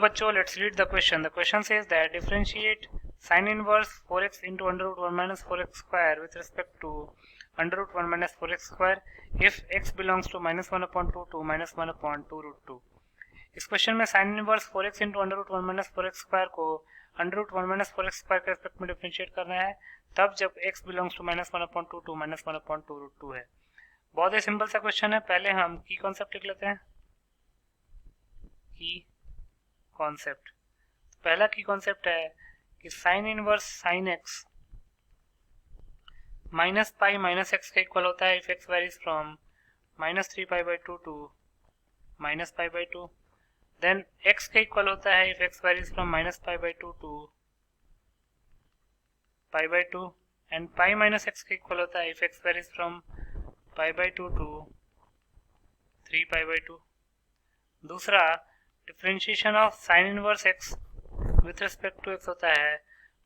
बच्चों, let's read the question. The question says that differentiate sin inverse 4x into under root 1 minus 4x square with respect to under root 1 minus 4x square if x belongs to minus 1 upon 2 to minus 1 upon 2 root 2. इस question में sin inverse 4x into under root 1 minus 4x square को under root 1 minus 4x square के respect में differentiate करना है तब जब x belongs to minus 1 upon 2 to minus 1 upon 2 root 2 है. बहुत ही सिंपल सा क्वेश्चन है. पहले हम की कॉन्सेप्ट लिख लेते हैं. की कॉन्सेप्ट, पहला की कॉन्सेप्ट है कि sine inverse sine x minus pi minus x का इक्वल होता है if x varies from minus 3 pi by 2 to minus pi by 2. Then x का इक्वल होता है if x varies from minus pi by 2 to pi by 2 and pi minus x का equal होता है if x varies from pi by 2 to 3 pi by 2. दूसरा, differentiation of sine inverse x with respect to x होता है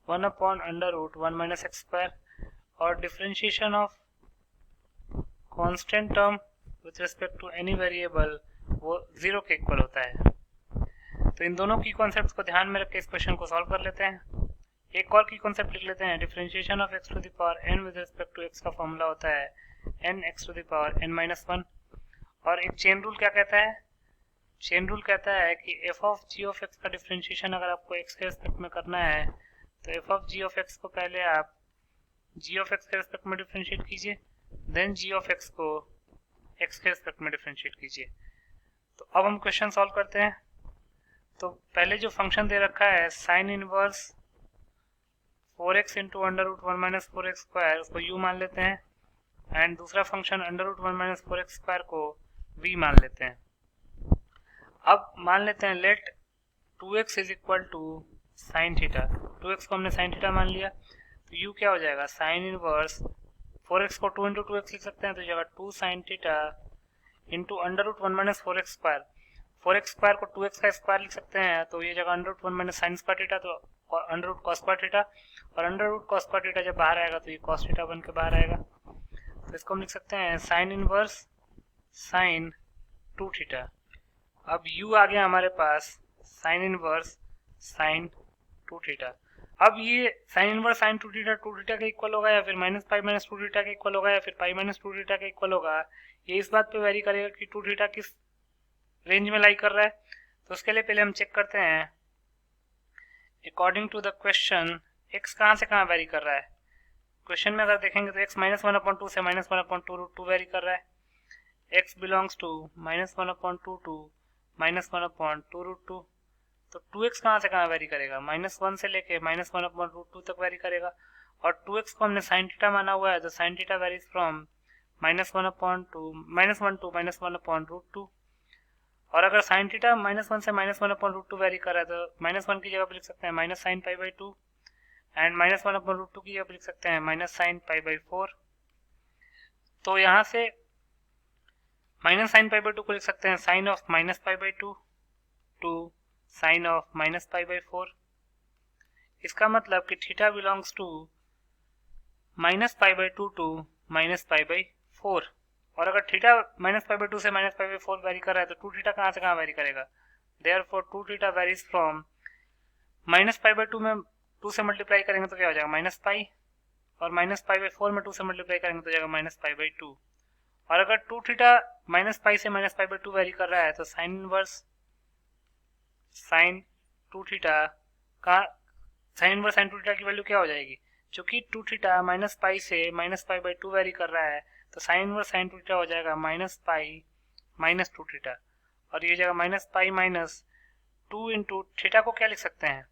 1 upon under root 1 minus x square और differentiation of constant term with respect to any variable वो 0 के equal होता है. तो इन दोनों की कॉन्सेप्ट्स को ध्यान में रख के इस क्वेश्चन को सॉल्व कर लेते हैं. एक और की कॉन्सेप्ट लिख लेते हैं. Differentiation of x to the power n with respect to x का फॉर्मूला होता है n x to the power n minus 1. और एक चेन रूल क्या कहता है? चेन रूल कहता है कि f of g of x का डिफरेंशिएशन अगर आपको x के रिस्पेक्ट में करना है तो f of g of x को पहले आप g ऑफ x के रिस्पेक्ट में डिफरेंशिएट कीजिए, देन g ऑफ x को x के रिस्पेक्ट में डिफरेंशिएट कीजिए. तो अब हम क्वेश्चन सॉल्व करते हैं. तो पहले जो फंक्शन दे रखा है sine inverse 4x into under root 1 minus 4x square, उसको u मान लेते हैं एंड दूसरा function under root 1 minus 4x square को v मान लेते हैं. अब मान लेते हैं let 2x is equal to sine theta. 2x को हमने साइन थीटा मान लिया तो u क्या हो जाएगा? साइन इनवर्स 4x को 2 इंटू 2x लिख सकते हैं तो जगह 2 sine theta into under root 1 minus 4x square. 4x square को 2x का स्क्वायर लिख सकते हैं तो ये जगह under root 1 minus sine square theta तो under root cos square theta, और under root cos square theta जब बाहर आएगा तो ये कॉस थीटा बन के बाहर आएगा. तो इसको हम लिख सकते हैं साइन इनवर्स साइन 2 थीटा. अब u आ गया हमारे पास साइन इनवर्स साइन 2 थीटा. अब ये साइन इनवर्स साइन 2 थीटा के इक्वल होगा या फिर माइनस पाई माइनस 2 थीटा के इक्वल होगा या फिर पाई माइनस 2 थीटा के इक्वल होगा, ये इस बात पे वेरी करेगा कि 2 थीटा किस रेंज में लाई कर रहा है. तो उसके लिए पहले हम चेक करते हैं according to the question x कहाँ से कहाँ वेरी कर रहा है. क्वेश्चन में अगर देखेंगे तो x माइनस 1 अपॉन 2 से माइनस 1 अपॉन 2 रूट 2 वेरी कर रहा है. x belongs to minus 1 upon 2 to minus 1 upon 2 root 2. तो 2x कहाँ से कहाँ वेरी करेगा? माइनस 1 से लेके माइनस 1 अपॉन रूट 2 तक वेरी करेगा. और 2x को हमने साइन थीटा माना हुआ है तो sine theta varies from minus 1 upon 2 minus 1 to minus 1 upon root 2. और अगर साइन थीटा माइनस 1 से माइनस 1 अपॉन रूट 2 वेरी कर रहा है तो माइनस 1 की जगह पर लिख सकते हैं minus sine pi by 2 and minus 1 upon root 2 की जगह पर लिख सकते हैं माइनस साइन पाई बाई 4. तो यहाँ से माइनस साइन पाई बाई 2 को लिख सकते हैं sine of minus pi by 2 to sine of minus pi by 4. इसका मतलब कि theta belongs to minus pi by 2 to minus pi by 4. और अगर थीटा माइनस पाई बाई 2 से माइनस पाई बाई 4 वेरी कर रहा है तो 2 थीटा कहाँ से कहाँ वेरी करेगा? Therefore 2 theta varies from minus pi by 2 में 2 से मल्टीप्लाई करेंगे तो क्या हो जाएगा? Minus pi. और माइनस पाई बाई 4 में 2 से मल्टीप्लाई करेंगे तो जाएगा माइनस पाई बाई 2. और अगर 2 थीटा माइनस पाई से माइनस पाई बाई 2 वेरी कर रहा है तो साइन इनवर्स साइन 2 थीटा का साइन इनवर्स साइन 2 थीटा की वैल्यू क्या हो जाएगी? क्योंकि 2 थीटा माइनस पाई से माइनस पाई बाई 2 वेरी कर रहा है तो साइन इनवर्स साइन 2 थीटा हो जाएगा माइनस पाई माइनस 2 थीटा. और ये जगह minus pi minus 2 into theta को क्या लिख सकते हैं?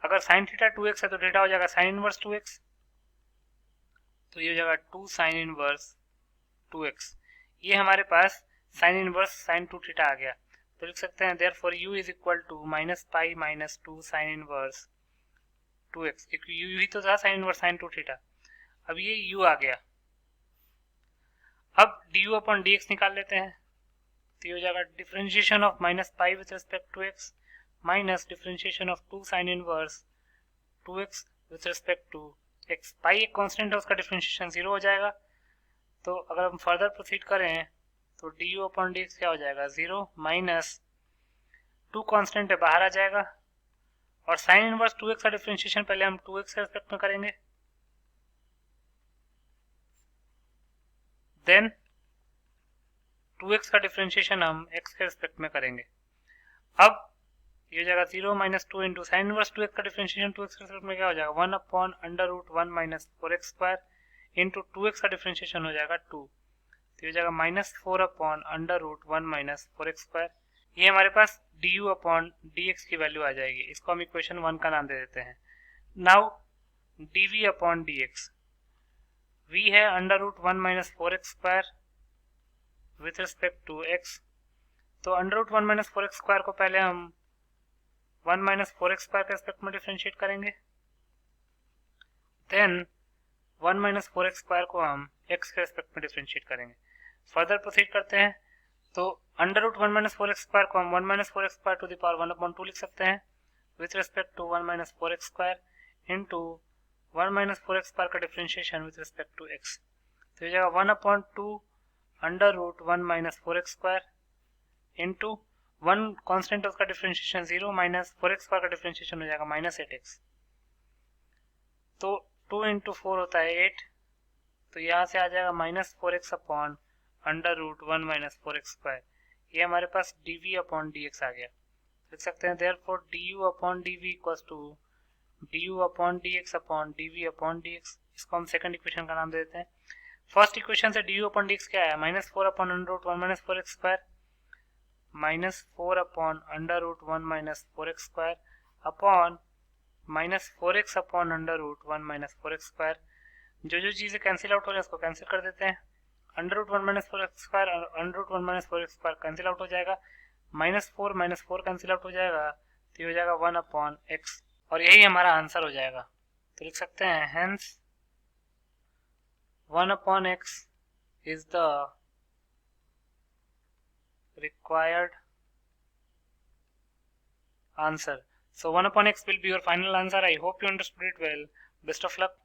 अगर साइन थीटा 2x है तो थीटा हो जाएगा साइन इनवर्स 2x. तो ये हो जाएगा 2 साइन इनवर्स 2x. ये हमारे पास साइन इनवर्स साइन 2 थीटा आ गया. तो लिख सकते हैं therefore u is equal to minus pi minus 2 sine inverse 2x, क्योंकि u ही तो था साइन इनवर्स साइन 2 थीटा. अब ये u आ गया. अब du अपॉन dx निकाल लेते हैं तो ये हो जाएगा differentiation of minus pi with respect to x minus differentiation of 2 sine inverse 2x with respect to x. Pi एक कांस्टेंट है, उसका डिफरेंशिएशन 0 हो जाएगा. तो अगर हम फर्दर प्रोसीड करें तो du अपॉन dx क्या हो जाएगा? 0 माइनस 2 कांस्टेंट है बाहर आ जाएगा, और साइन इनवर्स 2x का डिफरेंशिएशन पहले हम 2x के रिस्पेक्ट में करेंगे, देन 2x का डिफरेंशिएशन हम x के रिस्पेक्ट में करेंगे। अब ये हो जाएगा 0 minus 2 into sine inverse 2x का डिफरेंशिएशन 2x के रिस्पेक्ट में क्या हो जाएगा 1 upon under root 1 minus 4x square into 2x का डिफरेंशिएशन हो जाएगा 2, तो ये हो जाएगा minus 4 upon under root 1 minus 4x square. ये हमारे पास du अपॉन dx की वैल्यू आ जाएगी, इसको हम इक्वेशन 1 का नाम दे देते हैं। Now dv upon dx, v है under root 1 minus 4x square with respect to x, तो under root 1 minus 4x square को पहले हम 1 माइनस 4x स्क्वायर के रिस्पेक्ट में डिफरेंशिएट करेंगे, देन 1 माइनस 4x स्क्वायर को हम x के रिस्पेक्ट में डिफरेंशिएट करेंगे। फर्दर प्रोसीड करते हैं, तो under root 1 minus 4x square को हम 1 minus 4x square to the power 1 upon 2 लिख सकते हैं with respect to 1 minus 4x square into 1 minus 4x square का differentiation with respect to x, तो ये जाएगा 1 upon 2 under root 1 minus 4x square into 1 constant उसका डिफरेंशिएशन 0 माइनस 4x स्क्वायर का differentiation हो जाएगा माइनस 8x, तो 2 इंटू 4 होता है 8, तो यहाँ से आ जाएगा minus 4x upon under root 1 minus 4x square. ये हमारे पास dv अपॉन dx आ गया, लिख सकते हैं therefore du upon dv equals to du upon dx upon dv upon dx। इसको हम सेकंड इक्वेशन का नाम दे देते हैं। फर्स्ट इक्वेशन से du अपॉन dx क्या है, minus 4 upon under root 1 minus 4x square minus 4 upon under root 1 minus 4x square upon minus 4x upon under root 1 minus 4x square. जो चीज़ें कैंसिल आउट हो रही है उसको कैंसिल कर देते हैं, under root 1 minus 4x square under root 1 minus 4x square cancel out हो जाएगा, माइनस 4 कैंसिल आउट हो जाएगा, तो ये हो जाएगा 1 अपॉन x, और यही हमारा आंसर हो जाएगा। तो लिख सकते हैं hence 1 upon x is the required answer. So 1 upon x will be your final answer. I hope you understood it well. Best of luck.